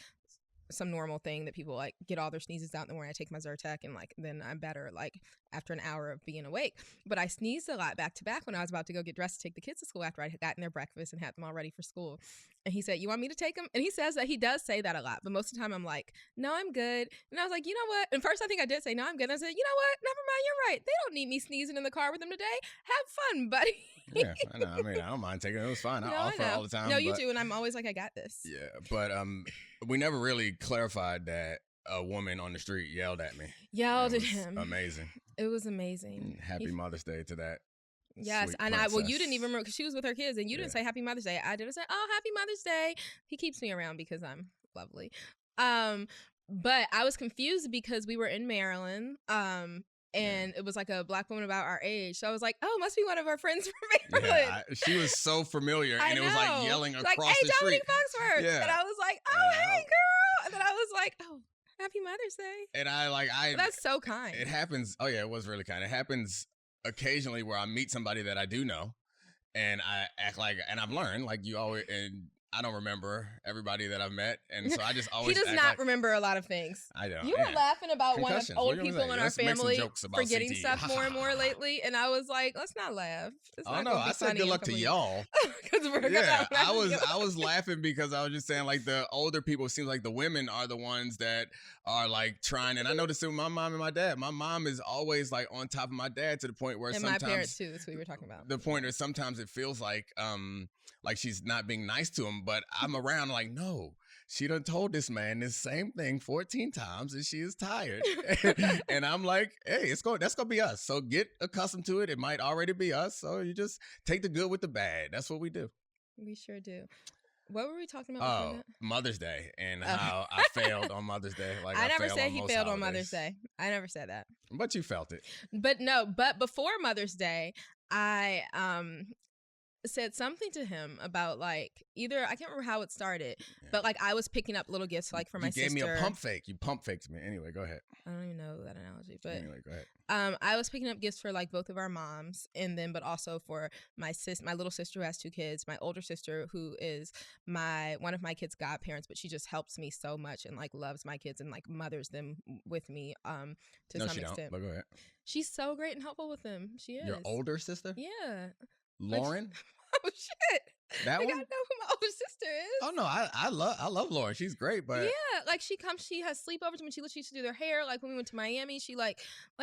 some normal thing that people like get all their sneezes out in the morning. I take my Zyrtec and like then I'm better like after an hour of being awake. But I sneezed a lot back to back when I was about to go get dressed to take the kids to school after I had gotten their breakfast and had them all ready for school. And he said, "You want me to take them?" And he says that he does say that a lot, but most of the time I'm like, "No, I'm good." And I was like, "You know what?" And first I think I did say, "No, I'm good." And I said, "You know what? Never mind. You're right. They don't need me sneezing in the car with them today. Have fun, buddy." Yeah, I know. I mean, I don't mind taking it. It was fine. I offer all the time. No, you do, and I'm always like, "I got this." Yeah, but we never really clarified that a woman on the street yelled at me. Yelled at him. Amazing. It was amazing. Happy Mother's Day to that. Yes, and you didn't even remember because she was with her kids, and you didn't say Happy Mother's Day. I did say, "Oh, Happy Mother's Day." He keeps me around because I'm lovely. But I was confused because we were in Maryland. And it was like a black woman about our age. So I was like, "Oh, must be one of our friends from Maryland." Yeah, she was so familiar, and it was like yelling across like, the street. Domonique Foxworth. Yeah. And I was like, "Oh, hey, girl." And then I was like, "Oh, Happy Mother's Day." And but that's so kind. It happens. Oh yeah, it was really kind. It happens occasionally where I meet somebody that I do know, and I act like, and I've learned like you always, and I don't remember everybody that I've met, and so I just always. He does not remember a lot of things. I don't. You were laughing about one of old people in our Let's make some family jokes about forgetting CTE. stuff more and more lately, and I was like, "Let's not laugh." Oh no, I said good luck to y'all. Yeah, I was laughing because I was just saying like the older people, it seems like the women are the ones that are like trying, and I noticed it with my mom and my dad. My mom is always like on top of my dad to the point where and sometimes my parents too. That's what we were talking about. The point where sometimes it feels like she's not being nice to him, but I'm around like, no, she done told this man this same thing 14 times and she is tired. And I'm like, hey, that's gonna be us. So get accustomed to it. It might already be us. So you just take the good with the bad. That's what we do. We sure do. What were we talking about? Oh, Mother's Day and how I failed on Mother's Day. Like I never said he failed on Mother's Day. I never said that. But you felt it. But before Mother's Day, I said something to him about like either I can't remember how it started, but like I was picking up little gifts like for my sister. You gave me a pump fake. You pump faked me. Anyway, go ahead. I don't even know that analogy, but anyway, go ahead. I was picking up gifts for like both of our moms, and then but also for my little sister who has 2 kids, my older sister who is one of my kids' godparents, but she just helps me so much and like loves my kids and like mothers them with me to some extent. But go ahead. She's so great and helpful with them. She is. Your older sister? Yeah. Lauren? Oh shit! That one? I know who my older sister is. Oh no, I love Lauren. She's great, but yeah, like she has sleepovers when she used to do their hair. Like when we went to Miami, she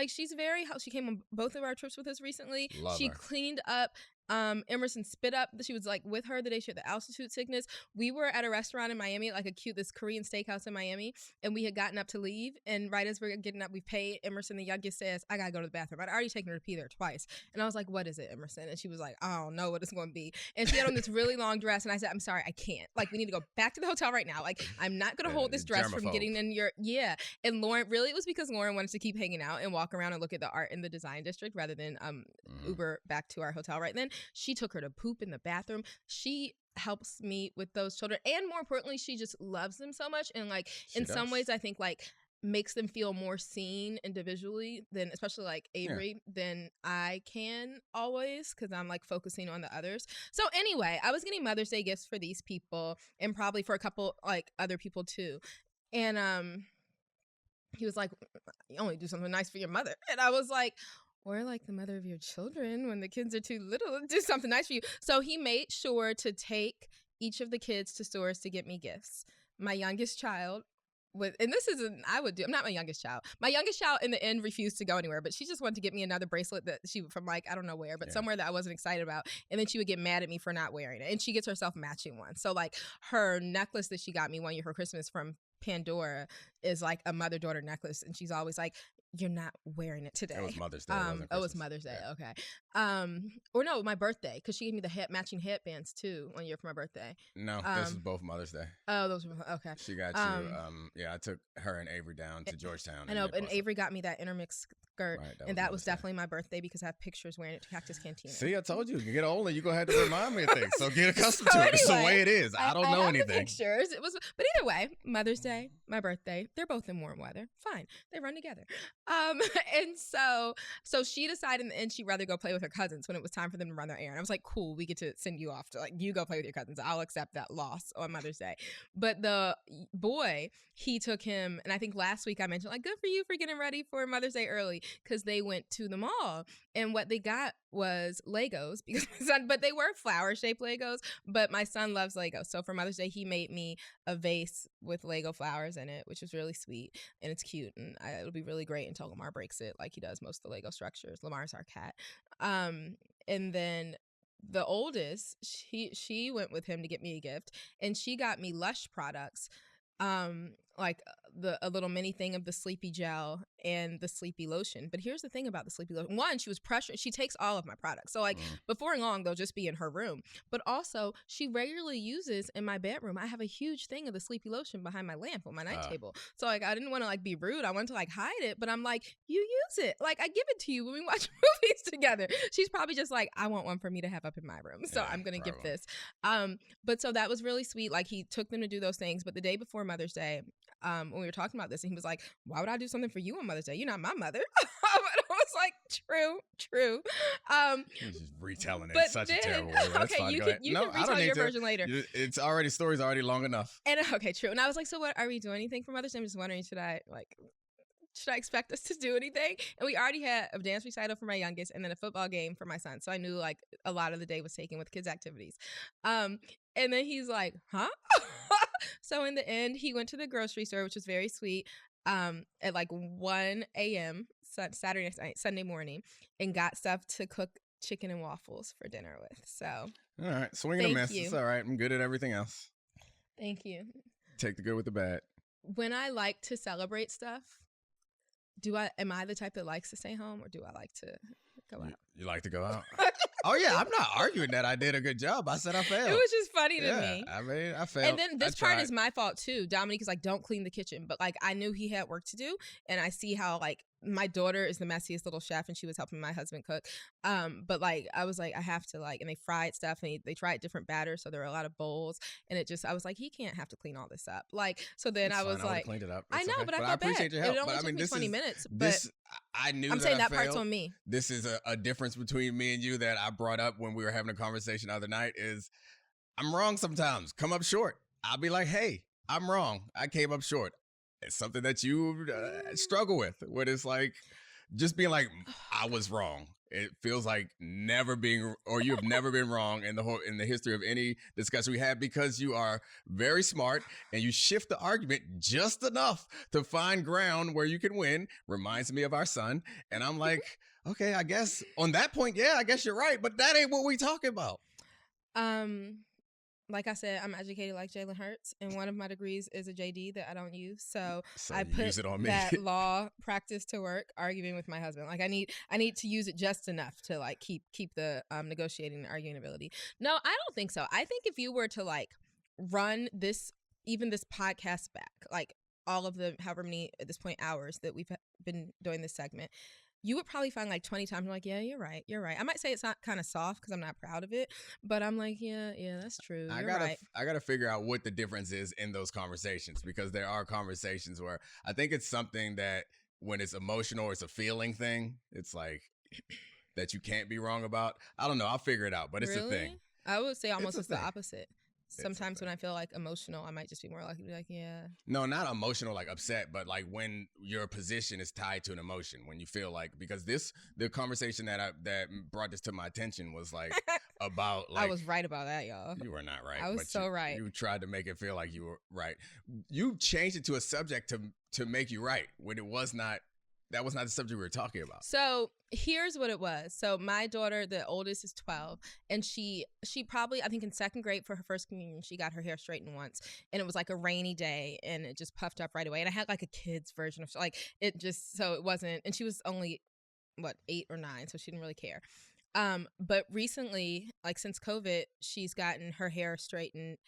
she's very. She came on both of our trips with us recently. She cleaned up Emerson spit up. She was like with her the day she had the altitude sickness. We were at a restaurant in Miami, like this Korean steakhouse in Miami, and we had gotten up to leave. And right as we were getting up, we paid. Emerson, the youngest, says, "I gotta go to the bathroom." I'd already taken her to pee there twice, and I was like, "What is it, Emerson?" And she was like, "I don't know what it's going to be." And she had on this really long dress, and I said, "I'm sorry, I can't. Like, we need to go back to the hotel right now. Like, I'm not gonna hold this dress from getting in your And Lauren, really, it was because Lauren wanted to keep hanging out and walk around and look at the art in the design district rather than Uber back to our hotel right then. She took her to poop in the bathroom. She helps me with those children. And more importantly, she just loves them so much. And like, in some ways, I think like makes them feel more seen individually than, especially like Avery, than I can always, because I'm like focusing on the others. So anyway, I was getting Mother's Day gifts for these people and probably for a couple like other people too. And he was like, you only do something nice for your mother. And I was like, or like the mother of your children when the kids are too little, do something nice for you. So he made sure to take each of the kids to stores to get me gifts. My youngest child, and this isn't, I would do, I'm not my youngest child. My youngest child in the end refused to go anywhere, but she just wanted to get me another bracelet that she, from like, I don't know where, but somewhere that I wasn't excited about. And then she would get mad at me for not wearing it. And she gets herself matching one. So like her necklace that she got me one year for Christmas from Pandora is like a mother-daughter necklace. And she's always like, you're not wearing it today. It was Mother's Day. It was Mother's Day. Yeah. Okay. Or no, my birthday, because she gave me the matching headbands too 1 year for my birthday. No, this is both Mother's Day. Oh, those were okay. She got you. I took her and Avery down to Georgetown. I know, and Avery got me that intermixed skirt, and that was definitely my birthday because I have pictures wearing it to Cactus Cantina. See, I told you, you get older, you're gonna have to remind me of things. So get accustomed to it. It's the way it is. I don't know anything. The pictures. But either way, Mother's Day, my birthday, they're both in warm weather. Fine, they run together. And so she decided in the end she'd rather go play with her cousins when it was time for them to run their errand. I was like, cool, we get to send you off to like, you go play with your cousins. I'll accept that loss on Mother's Day. But the boy, he took him, and I think last week I mentioned like, good for you for getting ready for Mother's Day early, because they went to the mall and what they got was Legos, because my son, but they were flower shaped Legos, but my son loves Legos. So for Mother's Day, he made me a vase with Lego flowers in it, which was really sweet and it's cute. And it'll be really great until Lamar breaks it like he does most of the Lego structures. Lamar's our cat. And then the oldest, she went with him to get me a gift, and she got me Lush products. Like a little mini thing of the Sleepy Gel and the Sleepy Lotion. But here's the thing about the Sleepy Lotion. One, she was pressured. She takes all of my products. So like before long, they'll just be in her room. But also she regularly uses in my bedroom. I have a huge thing of the Sleepy Lotion behind my lamp on my night table. So like, I didn't want to like be rude. I wanted to like hide it, but I'm like, you use it. Like I give it to you when we watch movies together. She's probably just like, I want one for me to have up in my room. So I'm going to give this. But so that was really sweet. Like he took them to do those things. But the day before Mother's Day, when we were talking about this, and he was like, why would I do something for you on Mother's Day? You're not my mother. I was like, true. You're just retelling it. It's such a terrible way. That's fine. You can retell your version later. It's already, story's already long enough. And okay, true. And I was like, so what, are we doing anything for Mother's Day? I'm just wondering, should I expect us to do anything? And we already had a dance recital for my youngest and then a football game for my son. So I knew like a lot of the day was taken with kids' activities. And then he's like, huh? So in the end, he went to the grocery store, which was very sweet, at like 1 a.m. Saturday night, Sunday morning, and got stuff to cook chicken and waffles for dinner with. So all right, swing and a miss. It's all right. I'm good at everything else. Thank you. Take the good with the bad. When I like to celebrate stuff, am I the type that likes to stay home, or do I like to go out? You like to go out? Oh yeah, I'm not arguing that I did a good job. I said I failed. It was just funny to me. I mean, I failed. And then this part is my fault too. Domonique is like, don't clean the kitchen, but like I knew he had work to do, and I see how like my daughter is the messiest little chef, and she was helping my husband cook. But like I was like, I have to like, and they fried stuff, and they tried different batters, so there were a lot of bowls, and I was like, he can't have to clean all this up. Like so then I was like, cleaned it up. I know, okay. but I felt bad. appreciate your help. It only took me 20 minutes. But I knew. I'm saying that part's on me. This is a difference between me and you that I brought up when we were having a conversation the other night. Is I'm wrong sometimes. Come up short. I'll be like, hey, I'm wrong. I came up short. It's something that you struggle with. When it's like just being like, I was wrong. It feels like never being, or you have never been wrong in the history of any discussion we had, because you are very smart and you shift the argument just enough to find ground where you can win. Reminds me of our son. And I'm like, okay, I guess on that point, yeah, I guess you're right, but that ain't what we talking about. Like I said, I'm educated like Jalen Hurts, and one of my degrees is a JD that I don't use. So I put that law practice to work arguing with my husband. Like I need to use it just enough to like keep the negotiating and arguing ability. No, I don't think so. I think if you were to like run this podcast back, like all of the however many at this point hours that we've been doing this segment, you would probably find like 20 times, like, yeah, you're right. I might say it's not kind of soft because I'm not proud of it, but I'm like, yeah, that's true. You're right. I gotta figure out what the difference is in those conversations, because there are conversations where I think it's something that when it's emotional, it's a feeling thing. It's like that you can't be wrong about. I don't know. I'll figure it out, but it's a thing. I would say almost it's the thing. opposite. Sometimes when I feel like emotional, I might just be more likely to be like, yeah. No, not emotional, like upset, but like when your position is tied to an emotion, when you feel like, because the conversation that brought this to my attention was like about like. I was right about that, y'all. You were not right. I was so right. You tried to make it feel like you were right. You changed it to a subject to make you right when it was not. That was not the subject we were talking about. So here's what it was. So my daughter, the oldest, is 12, and she probably, I think in second grade for her first communion, she got her hair straightened once, and it was like a rainy day, and it just puffed up right away. And I had like a kid's version of like it just, so it wasn't, and she was only 8 or 9, so she didn't really care. But recently, like since COVID, she's gotten her hair straightened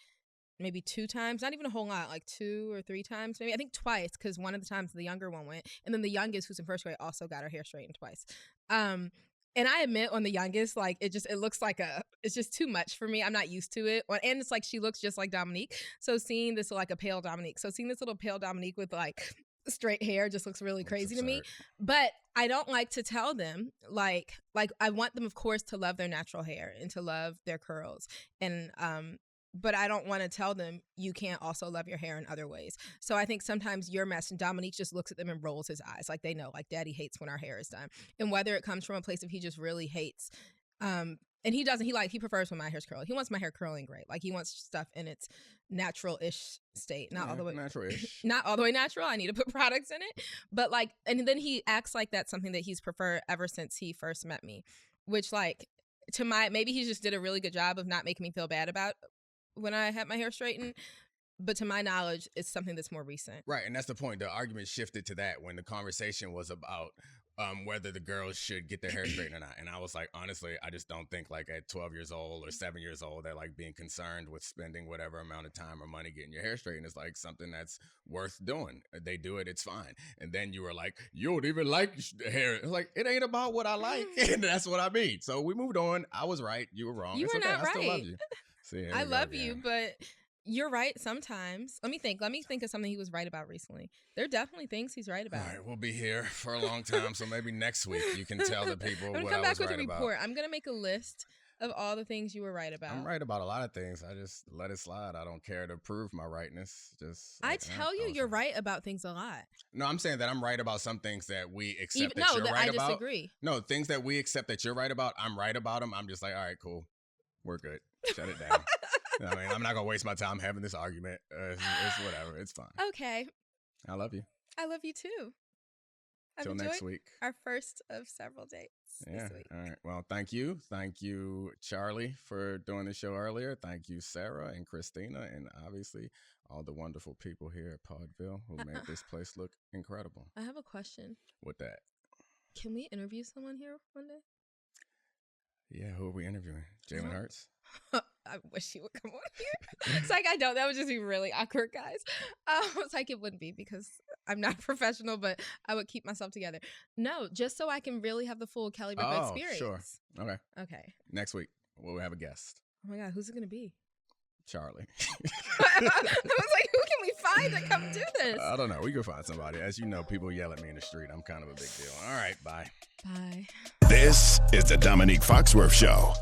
maybe 2 times, not even a whole lot, like 2 or 3 times, maybe. I think twice, because one of the times the younger one went, and then the youngest, who's in first grade, also got her hair straightened twice. And I admit, on the youngest, like it looks like it's just too much for me. I'm not used to it, and it's like she looks just like Domonique. So seeing this like a pale Domonique, seeing this little pale Domonique with like straight hair just looks really crazy to me. But I don't like to tell them like I want them, of course, to love their natural hair and to love their curls, and but I don't want to tell them you can't also love your hair in other ways. So I think sometimes your mess, and Domonique just looks at them and rolls his eyes. Like they know, like Daddy hates when our hair is done. And whether it comes from a place of he just really hates, and he doesn't, he prefers when my hair's curly. He wants my hair curling great. Like he wants stuff in its natural-ish state. Not all the way natural-ish. Not all the way natural. I need to put products in it. But like, and then he acts like that's something that he's preferred ever since he first met me, which like maybe he just did a really good job of not making me feel bad about when I had my hair straightened, but to my knowledge, it's something that's more recent. Right, and that's the point. The argument shifted to that when the conversation was about whether the girls should get their hair straightened or not. And I was like, honestly, I just don't think like at 12 years old or 7 years old, they're like being concerned with spending whatever amount of time or money getting your hair straightened is like something that's worth doing. They do it, it's fine. And then you were like, you don't even like hair. It's like, it ain't about what I like. And that's what I mean. So we moved on. I was right. You were wrong. You were not right. I still love you. See, I love you, but you're right sometimes. Let me think of something he was right about recently. There are definitely things he's right about. All right, we'll be here for a long time, so maybe next week you can tell the people what I was right about. I'm going to come back with a report. I'm going to make a list of all the things you were right about. I'm right about a lot of things. I just let it slide. I don't care to prove my rightness. I tell you, you're right about things a lot. No, I'm saying that I'm right about some things that we accept that you're right about. I disagree. No, things that we accept that you're right about, I'm right about them. I'm just like, all right, cool. We're good. Shut it down. I mean, I'm not going to waste my time having this argument. It's whatever. It's fine. Okay. I love you. I love you too. Till next week. Our first of several dates this week. All right. Well, thank you. Thank you, Charlie, for doing the show earlier. Thank you, Sarah and Christina, and obviously all the wonderful people here at Podville who made this place look incredible. I have a question. With that. Can we interview someone here one day? Yeah, who are we interviewing? Jalen Hurts? I wish he would come on here. It's like, I don't. That would just be really awkward, guys. It's like it wouldn't be because I'm not a professional, but I would keep myself together. No, just so I can really have the full Kelly Ripa experience. Sure. Okay. Okay. Next week, we'll have a guest. Oh my God, who's it going to be? Charlie. I was like, who can we find to come do this? I don't know. We can find somebody. As you know, people yell at me in the street. I'm kind of a big deal. All right, bye. Bye. This is the Domonique Foxworth Show.